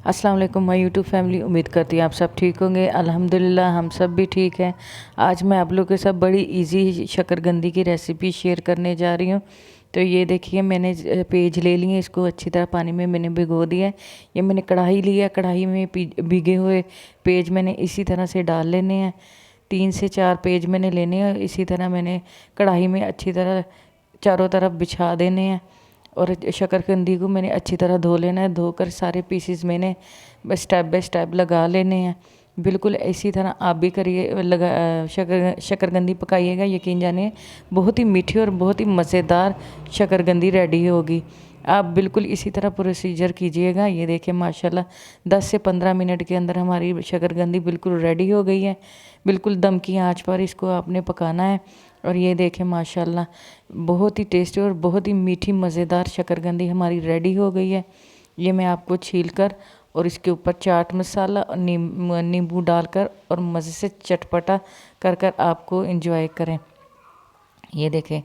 अस्सलाम वालेकुम my YouTube family. उम्मीद करती हूँ आप सब ठीक होंगे। अल्हम्दुलिल्लाह हम सब भी ठीक हैं। आज मैं आप लोगों के साथ बड़ी इजी शकरकंदी की रेसिपी शेयर करने जा रही हूँ। तो ये देखिए, मैंने पेज ले लिए, इसको अच्छी तरह पानी में मैंने भिगो दिया है। ये मैंने कढ़ाई लिया, कढ़ाई में भीगे हुए पेज मैंने इसी तरह से डाल लेने हैं। 3 से 4 पेज मैंने लेने हैं। इसी तरह मैंने कढ़ाई में अच्छी तरह चारों तरफ बिछा देने हैं और शकरकंदी को मैंने अच्छी तरह धो लेना है। धोकर सारे पीसेस मैंने स्टेप बाय स्टेप लगा लेने हैं। बिल्कुल इसी तरह आप भी करिए, शकरकंदी पकाइएगा। यकीन जानिए बहुत ही मीठी और बहुत ही मज़ेदार शकरकंदी रेडी होगी। आप बिल्कुल इसी तरह प्रोसीजर कीजिएगा। ये देखिए माशाल्लाह 10 से 15 मिनट के अंदर हमारी शकरकंदी बिल्कुल रेडी हो गई है। बिल्कुल दम की आंच पर इसको आपने पकाना है। और ये देखें माशाल्लाह बहुत ही टेस्टी और बहुत ही मीठी मज़ेदार शकरकंदी हमारी रेडी हो गई है। ये मैं आपको छील कर और इसके ऊपर चाट मसाला और नींबू डालकर और मज़े से चटपटा कर कर आपको एंजॉय करें। ये देखें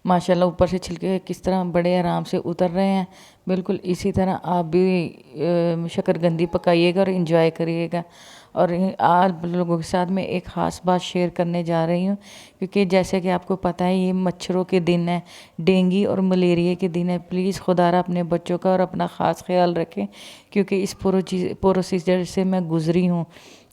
माशाल्लाह ऊपर से छिलके किस तरह बड़े आराम से उतर रहे हैं। बिल्कुल इसी तरह आप भी शकरकंदी पकाइएगा और एंजॉय करिएगा। और आप लोगों के साथ मैं एक ख़ास बात शेयर करने जा रही हूँ, क्योंकि जैसे कि आपको पता है ये मच्छरों के दिन है, डेंगू और मलेरिया के दिन है। प्लीज़ खुदारा अपने बच्चों का और अपना ख़ास ख्याल रखें, क्योंकि इस प्रोसीजर से मैं गुज़री हूँ।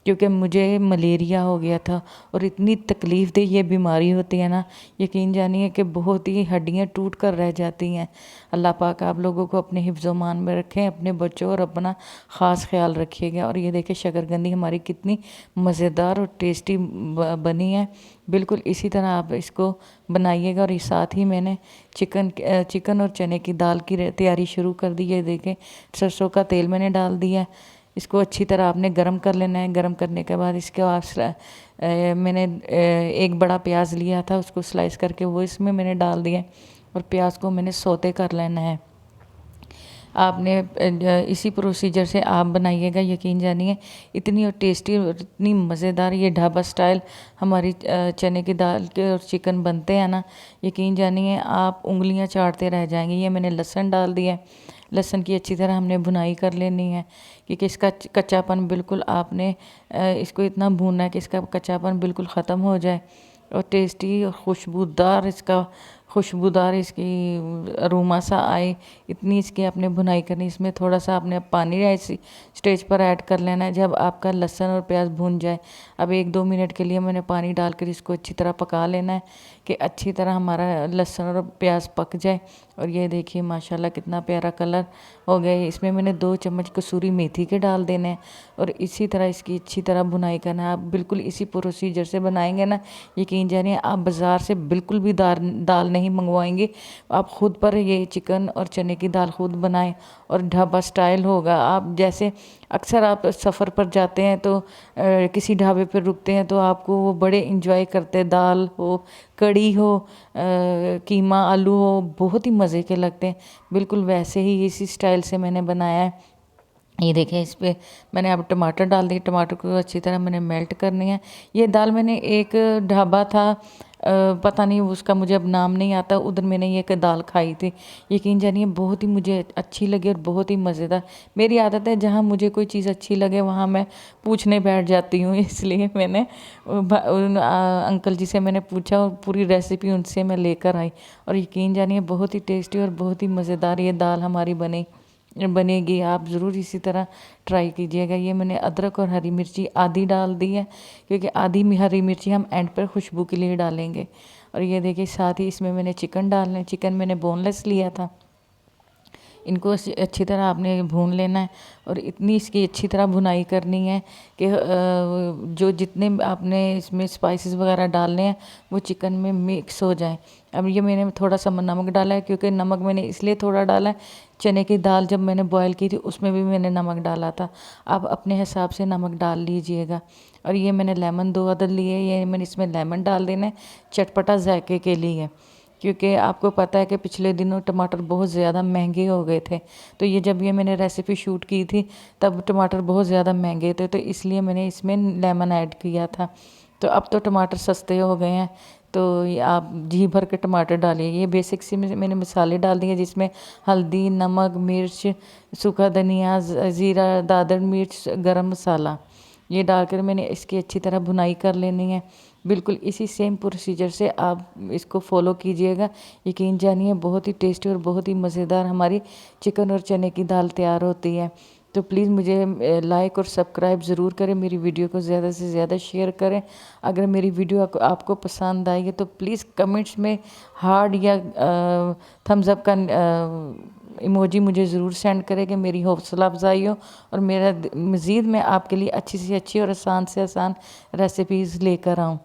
क्योंकि मुझे मलेरिया हो गया था और इतनी तकलीफ़ दे ये बीमारी होती है ना, यकीन जानिए कि बहुत ही हड्डियाँ टूट कर रह जाती हैं। अल्लाह पाक आप लोगों को अपने हिफ्ज़-ओ-मान में रखें, अपने बच्चों और अपना ख़ास ख्याल रखिएगा। और ये देखिए शकरकंदी हमारी कितनी मज़ेदार और टेस्टी बनी है। बिल्कुल इसी तरह आप इसको बनाइएगा। और साथ ही मैंने चिकन और चने की दाल की तैयारी शुरू कर दी है। देखें सरसों का तेल मैंने डाल दिया है। इसको अच्छी तरह आपने गरम कर लेना है। गरम करने के बाद इसके बाद मैंने एक बड़ा प्याज लिया था, उसको स्लाइस करके वो इसमें मैंने डाल दिया और प्याज को मैंने सौते कर लेना है। आपने इसी प्रोसीजर से आप बनाइएगा। यकीन जानिए इतनी और टेस्टी और इतनी मज़ेदार ये ढाबा स्टाइल हमारी चने की दाल के और चिकन बनते हैं ना, यकीन जानिए आप उंगलियां चाटते रह जाएंगे। ये मैंने लहसुन डाल दिया है। लहसुन की अच्छी तरह हमने भुनाई कर लेनी है, क्योंकि इसका कच्चापन बिल्कुल आपने इसको इतना भूनना है कि इसका कच्चापन बिल्कुल ख़त्म हो जाए और टेस्टी और खुशबूदार इसकी अरोमा सा आए। इतनी इसकी आपने भुनाई करनी। इसमें थोड़ा सा आपने पानी ऐसी स्टेज पर ऐड कर लेना है जब आपका लहसुन और प्याज भून जाए। अब 1-2 मिनट के लिए मैंने पानी डालकर इसको अच्छी तरह पका लेना है कि अच्छी तरह हमारा लहसुन और प्याज पक जाए। और ये देखिए माशाल्लाह कितना प्यारा कलर हो गया। इसमें मैंने 2 चम्मच कसूरी मेथी के डाल देने हैं और इसी तरह इसकी अच्छी तरह भुनाई करना है। आप बिल्कुल इसी प्रोसीजर से बनाएंगे ना, यकीन जानिए आप बाज़ार से बिल्कुल भी दाल नहीं मंगवाएंगे। आप ख़ुद पर ये चिकन और चने की दाल ख़ुद बनाएं और ढाबा स्टाइल होगा। आप जैसे अक्सर आप सफ़र पर जाते हैं तो किसी ढाबे पर रुकते हैं तो आपको वो बड़े इंजॉय करते हैं, दाल हो, कड़ी हो, कीमा आलू हो, बहुत ही मज़े के लगते हैं। बिल्कुल वैसे ही इसी स्टाइल से मैंने बनाया है। ये देखें इस पे मैंने अब टमाटर डाल दिए। टमाटर को अच्छी तरह मैंने मेल्ट करनी है। ये दाल मैंने एक ढाबा था, पता नहीं उसका मुझे अब नाम नहीं आता, उधर मैंने ये दाल खाई थी। यकीन जानिए बहुत ही मुझे अच्छी लगी और बहुत ही मज़ेदार। मेरी आदत है जहाँ मुझे कोई चीज़ अच्छी लगे वहाँ मैं पूछने बैठ जाती हूँ। इसलिए मैंने उन अंकल जी से मैंने पूछा और पूरी रेसिपी उनसे मैं लेकर आई। और यकीन जानिए बहुत ही टेस्टी और बहुत ही मज़ेदार ये दाल हमारी बनेगी। आप ज़रूर इसी तरह ट्राई कीजिएगा। ये मैंने अदरक और हरी मिर्ची आधी डाल दी है, क्योंकि आधी हरी मिर्ची हम एंड पर खुशबू के लिए डालेंगे। और ये देखिए साथ ही इसमें मैंने चिकन मैंने बोनलेस लिया था। इनको अच्छी तरह आपने भून लेना है और इतनी इसकी अच्छी तरह भुनाई करनी है कि जो जितने आपने इसमें स्पाइसेस वगैरह डालने हैं वो चिकन में मिक्स हो जाए। अब ये मैंने थोड़ा सा नमक डाला है, क्योंकि नमक मैंने इसलिए थोड़ा डाला है, चने की दाल जब मैंने बॉयल की थी उसमें भी मैंने नमक डाला था। आप अपने हिसाब से नमक डाल लीजिएगा। और ये मैंने लेमन 2 अदद लिए, ये मैंने इसमें लेमन डाल देना है चटपटा जायके के लिए। क्योंकि आपको पता है कि पिछले दिनों टमाटर बहुत ज़्यादा महंगे हो गए थे, तो ये मैंने रेसिपी शूट की थी तब टमाटर बहुत ज़्यादा महंगे थे, तो इसलिए मैंने इसमें लेमन ऐड किया था। तो अब तो टमाटर सस्ते हो गए हैं, तो ये आप जी भर के टमाटर डालिए। ये बेसिक सी मैंने मसाले डाल दिए जिसमें हल्दी, नमक, मिर्च, सूखा धनिया, ज़ीरा, दादर मिर्च, गरम मसाला, ये डालकर मैंने इसकी अच्छी तरह भुनाई कर लेनी है। बिल्कुल इसी सेम प्रोसीजर से आप इसको फॉलो कीजिएगा। यकीन जानिए बहुत ही टेस्टी और बहुत ही मज़ेदार हमारी चिकन और चने की दाल तैयार होती है। तो प्लीज़ मुझे लाइक और सब्सक्राइब ज़रूर करें, मेरी वीडियो को ज़्यादा से ज़्यादा शेयर करें। अगर मेरी वीडियो आपको पसंद आई है तो प्लीज़ कमेंट्स में हार्ट या थम्स अप का इमोजी मुझे ज़रूर सेंड करें कि मेरी हौसला अफजाई हो और मेरा मज़ीद मैं आपके लिए अच्छी से अच्छी और आसान से आसान रेसिपीज़ लेकर आऊँ।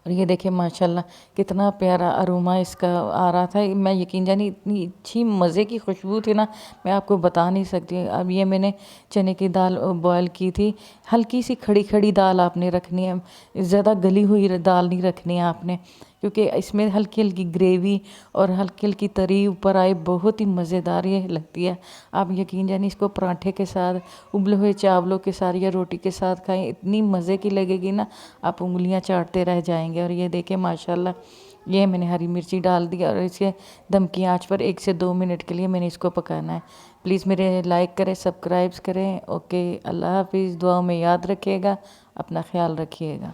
और ये देखिए माशाल्लाह कितना प्यारा अरोमा इसका आ रहा था। मैं यकीन जानिए इतनी अच्छी मज़े की खुशबू थी ना, मैं आपको बता नहीं सकती। अब ये मैंने चने की दाल बॉयल की थी। हल्की सी खड़ी खड़ी दाल आपने रखनी है, ज़्यादा गली हुई दाल नहीं रखनी है आपने, क्योंकि इसमें हल्की हल्की ग्रेवी और हल्की हल्की तरी ऊपर आए, बहुत ही मज़ेदार ये लगती है। आप यकीन जानिए इसको पराठे के साथ, उबले हुए चावलों के साथ या रोटी के साथ खाएं, इतनी मज़े की लगेगी ना, आप उंगलियां चाटते रह जाएंगे। और ये देखें माशाल्लाह, ये मैंने हरी मिर्ची डाल दी और इसे दम की आंच पर 1 से 2 मिनट के लिए मैंने इसको पकाना है। प्लीज़ मेरे लाइक करें, सब्सक्राइब करें। ओके, अल्लाह हाफिज़। दुआओं में याद रखिएगा, अपना ख्याल रखिएगा।